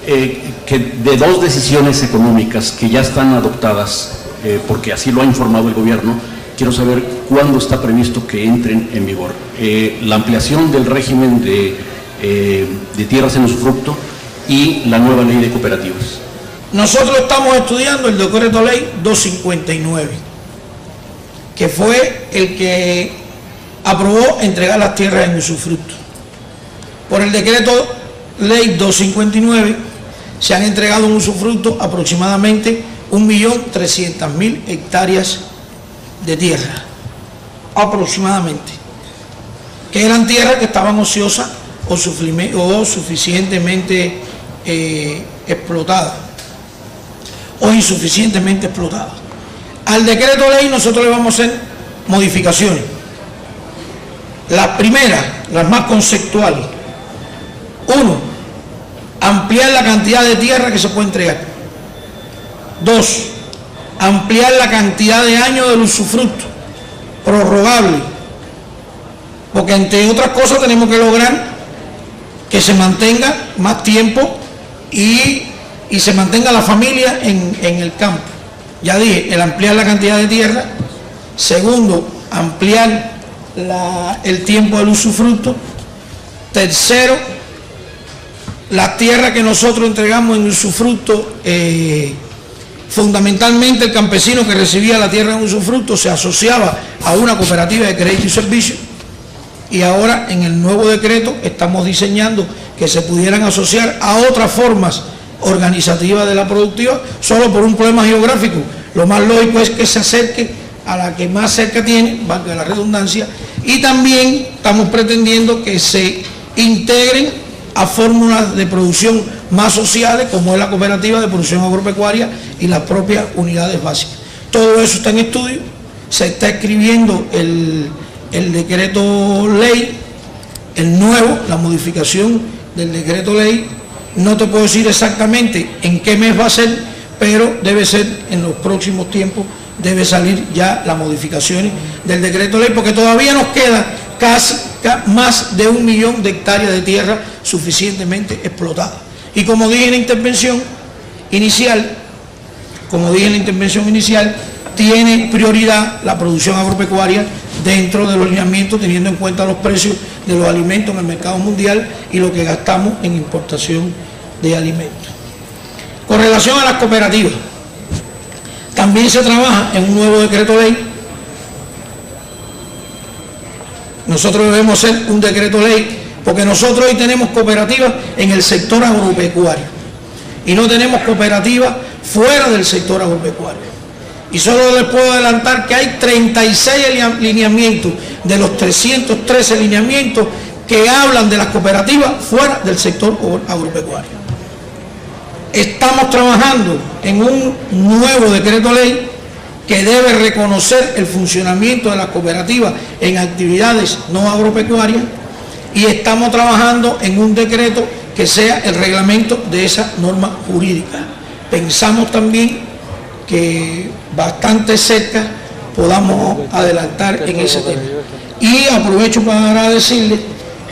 que de dos decisiones económicas que ya están adoptadas, porque así lo ha informado el gobierno, quiero saber cuándo está previsto que entren en vigor. La ampliación del régimen de tierras en usufructo y la nueva ley de cooperativas. Nosotros estamos estudiando el decreto ley 259, que fue el que aprobó entregar las tierras en usufructo. Por el decreto ley 259 se han entregado en usufructo aproximadamente 1.300.000 hectáreas de tierra, aproximadamente, que eran tierras que estaban ociosas o suficientemente explotadas o insuficientemente explotadas. Al decreto ley nosotros le vamos a hacer modificaciones. Las primeras, las más conceptuales: 1, ampliar la cantidad de tierra que se puede entregar. 2, ampliar la cantidad de años del usufructo, prorrogable, porque entre otras cosas tenemos que lograr que se mantenga más tiempo y se mantenga la familia en el campo. Ya dije, el ampliar la cantidad de tierra. Segundo, ampliar el tiempo del usufructo. Tercero, la tierra que nosotros entregamos en usufructo, fundamentalmente el campesino que recibía la tierra en usufructo se asociaba a una cooperativa de crédito y servicio, y ahora en el nuevo decreto estamos diseñando que se pudieran asociar a otras formas organizativas de la productiva, solo por un problema geográfico. Lo más lógico es que se acerque a la que más cerca tiene, valga la redundancia, y también estamos pretendiendo que se integren a fórmulas de producción más sociales, como es la cooperativa de producción agropecuaria y las propias unidades básicas. Todo eso está en estudio, se está escribiendo el decreto ley, el nuevo, la modificación del decreto ley. No te puedo decir exactamente en qué mes va a ser, pero debe ser en los próximos tiempos, debe salir ya las modificaciones del decreto ley, porque todavía nos queda casi más de 1 millón de hectáreas de tierra suficientemente explotadas. Y como dije en la intervención inicial, tiene prioridad la producción agropecuaria dentro de los lineamientos, teniendo en cuenta los precios de los alimentos en el mercado mundial y lo que gastamos en importación de alimentos. Con relación a las cooperativas, también se trabaja en un nuevo decreto ley. Nosotros debemos hacer un decreto ley porque nosotros hoy tenemos cooperativas en el sector agropecuario y no tenemos cooperativas fuera del sector agropecuario. Y solo les puedo adelantar que hay 36 lineamientos de los 313 lineamientos que hablan de las cooperativas fuera del sector agropecuario. Estamos trabajando en un nuevo decreto ley que debe reconocer el funcionamiento de las cooperativas en actividades no agropecuarias, y estamos trabajando en un decreto que sea el reglamento de esa norma jurídica. Pensamos también que bastante cerca podamos adelantar en ese tema. Y aprovecho para decirles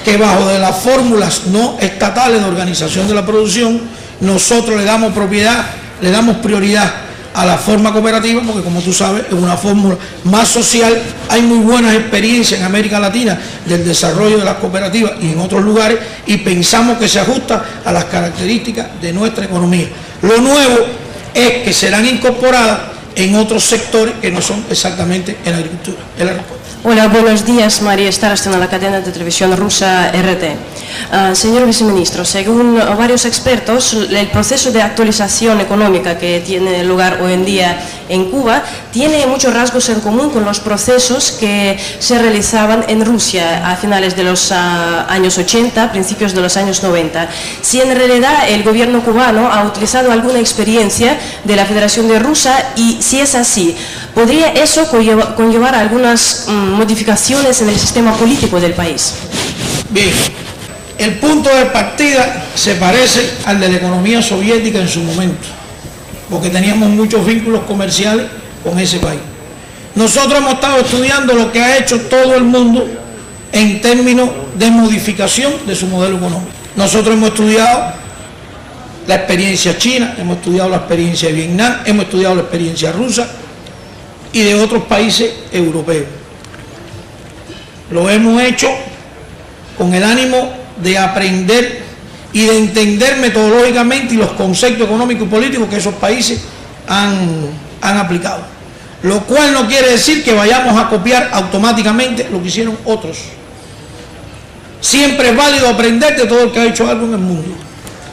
que bajo de las fórmulas no estatales de organización de la producción, nosotros le damos prioridad a la forma cooperativa, porque como tú sabes es una fórmula más social. Hay muy buenas experiencias en América Latina del desarrollo de las cooperativas y en otros lugares, y pensamos que se ajusta a las características de nuestra economía. Lo nuevo es que serán incorporadas en otros sectores que no son exactamente en la agricultura. Es la respuesta. Hola, buenos días. María Starostina, la cadena de televisión rusa RT. Señor viceministro, según varios expertos, el proceso de actualización económica que tiene lugar hoy en día en Cuba tiene muchos rasgos en común con los procesos que se realizaban en Rusia a finales de los años 80, principios de los años 90. Si en realidad el gobierno cubano ha utilizado alguna experiencia de la Federación de Rusia, y si es así, ¿podría eso conllevar algunas modificaciones en el sistema político del país? Bien, el punto de partida se parece al de la economía soviética en su momento, porque teníamos muchos vínculos comerciales con ese país. Nosotros hemos estado estudiando lo que ha hecho todo el mundo en términos de modificación de su modelo económico. Nosotros hemos estudiado la experiencia china, hemos estudiado la experiencia de Vietnam, hemos estudiado la experiencia rusa y de otros países europeos. Lo hemos hecho con el ánimo de aprender y de entender metodológicamente los conceptos económicos y políticos que esos países han aplicado. Lo cual no quiere decir que vayamos a copiar automáticamente lo que hicieron otros. Siempre es válido aprender de todo el que ha hecho algo en el mundo.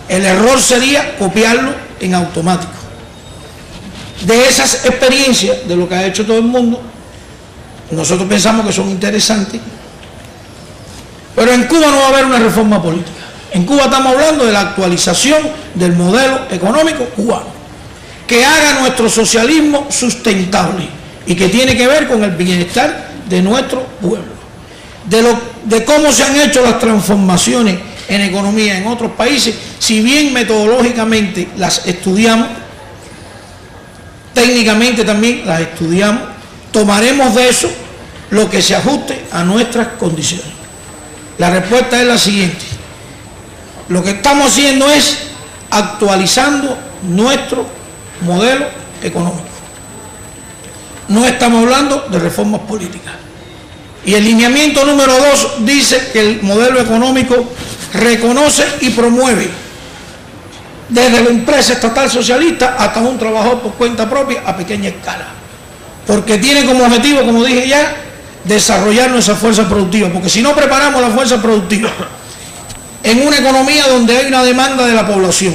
El error sería copiarlo en automático. De esas experiencias, de lo que ha hecho todo el mundo, nosotros pensamos que son interesantes, pero en Cuba no va a haber una reforma política. En Cuba estamos hablando de la actualización del modelo económico cubano, que haga nuestro socialismo sustentable y que tiene que ver con el bienestar de nuestro pueblo. De cómo se han hecho las transformaciones en economía en otros países, si bien metodológicamente las estudiamos, técnicamente también las estudiamos, tomaremos de eso lo que se ajuste a nuestras condiciones. La respuesta es la siguiente: lo que estamos haciendo es actualizando nuestro modelo económico. No estamos hablando de reformas políticas. Y el lineamiento número 2 dice que el modelo económico reconoce y promueve desde la empresa estatal socialista hasta un trabajador por cuenta propia a pequeña escala, porque tiene como objetivo, como dije ya, desarrollar nuestra fuerza productiva, porque si no preparamos la fuerza productiva en una economía donde hay una demanda de la población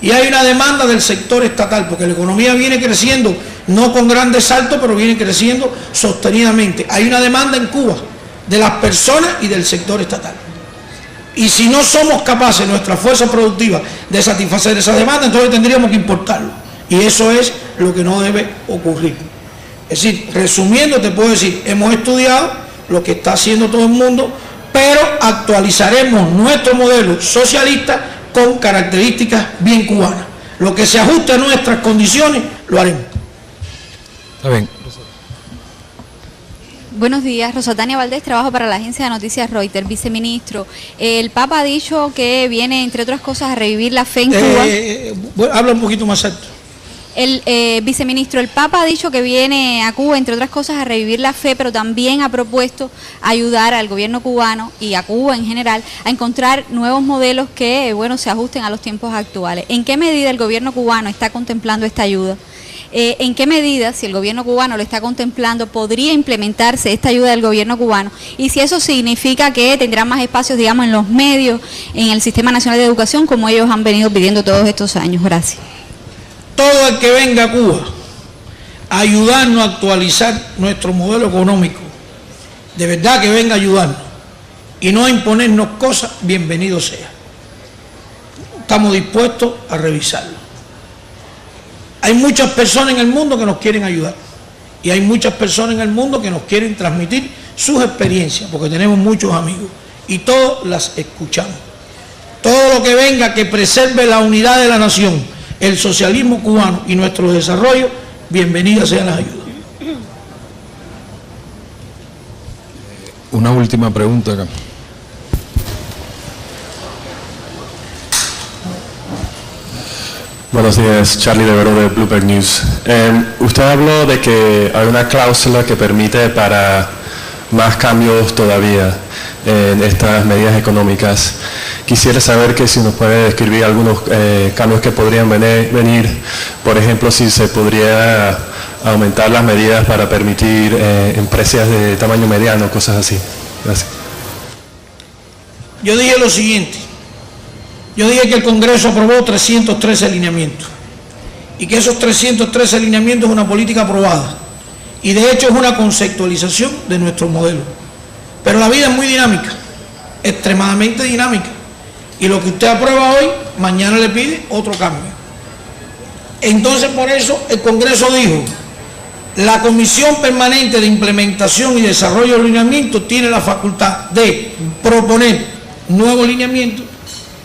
y hay una demanda del sector estatal, porque la economía viene creciendo, no con grandes saltos, pero viene creciendo sostenidamente. Hay una demanda en Cuba de las personas y del sector estatal. Y si no somos capaces, nuestra fuerza productiva, de satisfacer esa demanda, entonces tendríamos que importarlo. Y eso es lo que no debe ocurrir. Es decir, resumiendo, te puedo decir, hemos estudiado lo que está haciendo todo el mundo, pero actualizaremos nuestro modelo socialista con características bien cubanas. Lo que se ajuste a nuestras condiciones, lo haremos. Está bien. Buenos días, Rosatania Valdés, trabajo para la agencia de noticias Reuters. Viceministro, el Papa ha dicho que viene, entre otras cosas, a revivir la fe en Cuba. Habla un poquito más alto. Viceministro, el Papa ha dicho que viene a Cuba, entre otras cosas, a revivir la fe, pero también ha propuesto ayudar al gobierno cubano y a Cuba en general a encontrar nuevos modelos que, se ajusten a los tiempos actuales. ¿En qué medida el gobierno cubano está contemplando esta ayuda? ¿En qué medida, si el gobierno cubano lo está contemplando, podría implementarse esta ayuda del gobierno cubano? Y si eso significa que tendrán más espacios, digamos, en los medios, en el Sistema Nacional de Educación, como ellos han venido pidiendo todos estos años. Gracias. Todo el que venga a Cuba a ayudarnos a actualizar nuestro modelo económico, de verdad que venga a ayudarnos y no a imponernos cosas, bienvenido sea. Estamos dispuestos a revisarlo. Hay muchas personas en el mundo que nos quieren ayudar y hay muchas personas en el mundo que nos quieren transmitir sus experiencias, porque tenemos muchos amigos y todos las escuchamos. Todo lo que venga que preserve la unidad de la nación, el socialismo cubano y nuestro desarrollo, bienvenidas sean las ayudas. Una última pregunta acá. Buenos días, Charlie de Vero de Bloomberg News. Usted habló de que hay una cláusula que permite para más cambios todavía en estas medidas económicas. Quisiera saber que si nos puede describir algunos cambios que podrían venir, por ejemplo, si se podría aumentar las medidas para permitir empresas de tamaño mediano, cosas así. Gracias. Yo dije lo siguiente. Yo dije que el Congreso aprobó 313 alineamientos y que esos 313 alineamientos es una política aprobada y de hecho es una conceptualización de nuestro modelo. Pero la vida es muy dinámica, extremadamente dinámica, y lo que usted aprueba hoy, mañana le pide otro cambio. Entonces por eso el Congreso dijo: la Comisión Permanente de Implementación y Desarrollo de Lineamientos tiene la facultad de proponer nuevos lineamientos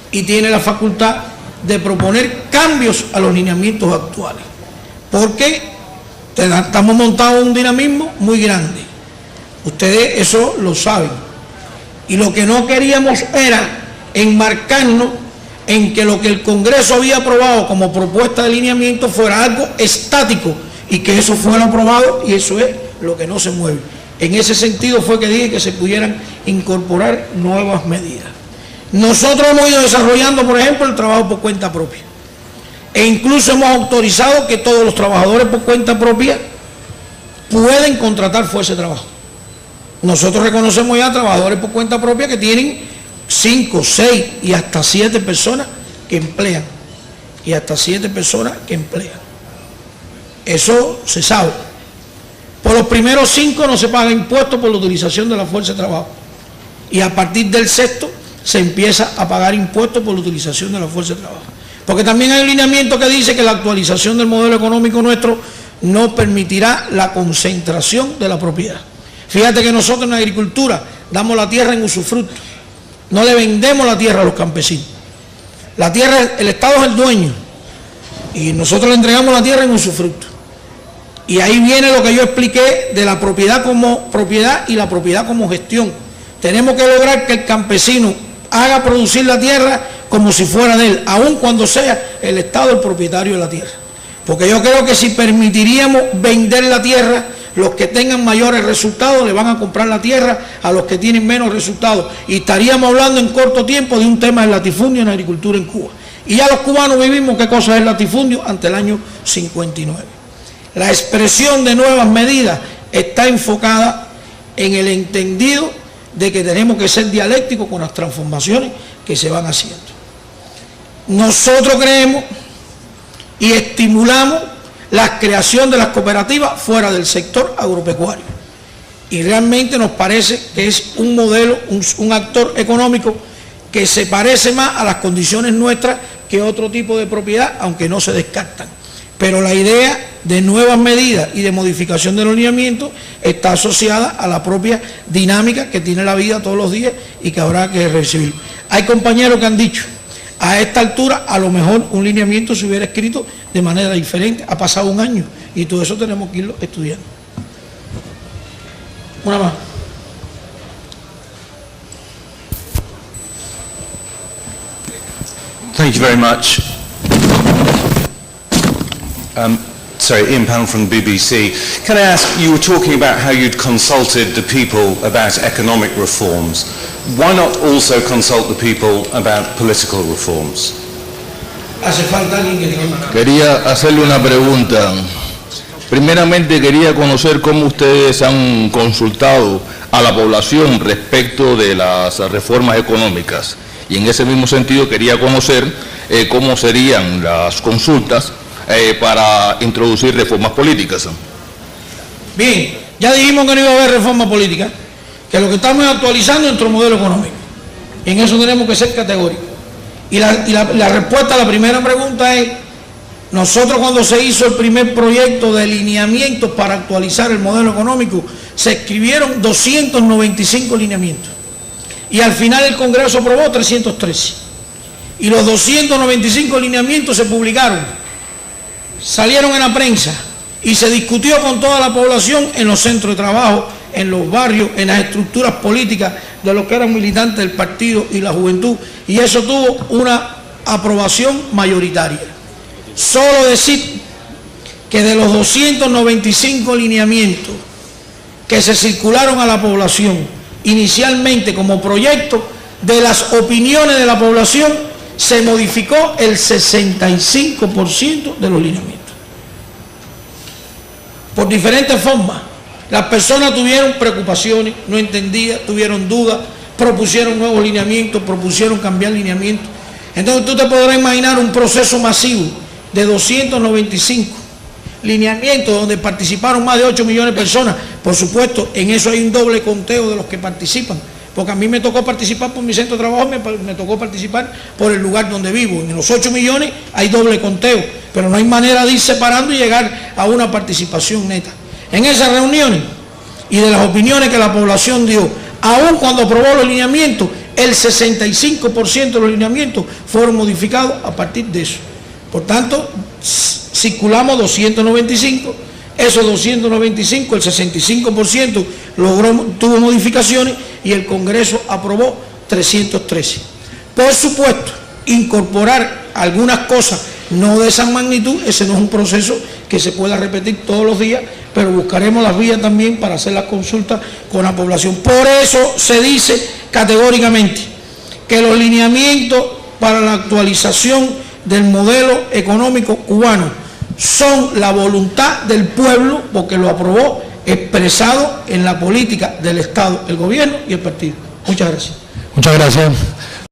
y tiene la facultad de proponer cambios a los lineamientos actuales, porque estamos montados en un dinamismo muy grande. Ustedes eso lo saben. Y lo que no queríamos era enmarcarnos en que lo que el Congreso había aprobado como propuesta de lineamiento fuera algo estático y que eso fuera aprobado, y eso es lo que no se mueve. En ese sentido fue que dije que se pudieran incorporar nuevas medidas. Nosotros hemos ido desarrollando, por ejemplo, el trabajo por cuenta propia, e incluso hemos autorizado que todos los trabajadores por cuenta propia pueden contratar fuerza de trabajo. Nosotros reconocemos ya trabajadores por cuenta propia que tienen 5, 6 y hasta 7 personas que emplean. Eso se sabe. Por los primeros 5 no se paga impuesto por la utilización de la fuerza de trabajo. Y a partir del 6º se empieza a pagar impuestos por la utilización de la fuerza de trabajo. Porque también hay un lineamiento que dice que la actualización del modelo económico nuestro no permitirá la concentración de la propiedad. Fíjate que nosotros en la agricultura damos la tierra en usufructo. No le vendemos la tierra a los campesinos. La tierra, el Estado es el dueño y nosotros le entregamos la tierra en usufructo. Y ahí viene lo que yo expliqué de la propiedad como propiedad y la propiedad como gestión. Tenemos que lograr que el campesino haga producir la tierra como si fuera de él, aun cuando sea el Estado el propietario de la tierra. Porque yo creo que si permitiríamos vender la tierra, los que tengan mayores resultados le van a comprar la tierra a los que tienen menos resultados. Y estaríamos hablando en corto tiempo de un tema del latifundio en la agricultura en Cuba. Y ya los cubanos vivimos qué cosa es el latifundio ante el año 59. La expresión de nuevas medidas está enfocada en el entendido de que tenemos que ser dialécticos con las transformaciones que se van haciendo. Nosotros creemos y estimulamos la creación de las cooperativas fuera del sector agropecuario. Y realmente nos parece que es un modelo, un actor económico que se parece más a las condiciones nuestras que otro tipo de propiedad, aunque no se descartan. Pero la idea de nuevas medidas y de modificación de los lineamientos está asociada a la propia dinámica que tiene la vida todos los días y que habrá que recibir. Hay compañeros que han dicho, a esta altura a lo mejor un lineamiento se hubiera escrito de manera diferente, ha pasado un año y todo eso tenemos que irlo estudiando. Una más. Thank you very much. Ian Pound from BBC. Can I ask, you were talking about how you'd consulted the people about economic reforms. Why not also consult the people about political reforms? Hace falta alguien que diga. Quería hacerle una pregunta. Primeramente quería conocer cómo ustedes han consultado a la población respecto de las reformas económicas. Y en ese mismo sentido quería conocer cómo serían las consultas para introducir reformas políticas. Bien, ya dijimos que no iba a haber reforma política, que lo que estamos es actualizando nuestro modelo económico. En eso tenemos que ser categóricos. Y la respuesta a la primera pregunta es, nosotros cuando se hizo el primer proyecto de lineamientos para actualizar el modelo económico, se escribieron 295 lineamientos. Y al final el Congreso aprobó 313. Y los 295 lineamientos se publicaron, salieron en la prensa y se discutió con toda la población en los centros de trabajo, en los barrios, en las estructuras políticas de los que eran militantes del partido y la juventud, y eso tuvo una aprobación mayoritaria. Solo decir que de los 295 lineamientos que se circularon a la población inicialmente como proyecto, de las opiniones de la población se modificó el 65% de los lineamientos. Por diferentes formas. Las personas tuvieron preocupaciones, no entendían, tuvieron dudas, propusieron nuevos lineamientos, propusieron cambiar lineamientos. Entonces tú te podrás imaginar un proceso masivo de 295 lineamientos donde participaron más de 8 millones de personas. Por supuesto, en eso hay un doble conteo de los que participan, porque a mí me tocó participar por mi centro de trabajo, me tocó participar por el lugar donde vivo. En los 8 millones hay doble conteo, pero no hay manera de ir separando y llegar a una participación neta. En esas reuniones y de las opiniones que la población dio, aun cuando aprobó los lineamientos, el 65% de los lineamientos fueron modificados a partir de eso. Por tanto, circulamos 295, esos 295, el 65% tuvo modificaciones y el Congreso aprobó 313. Por supuesto incorporar algunas cosas no de esa magnitud, ese no es un proceso que se pueda repetir todos los días, pero buscaremos las vías también para hacer las consultas con la población. Por eso se dice categóricamente que los lineamientos para la actualización del modelo económico cubano son la voluntad del pueblo, porque lo aprobó, expresado en la política del Estado, el gobierno y el partido. Muchas gracias. Muchas gracias.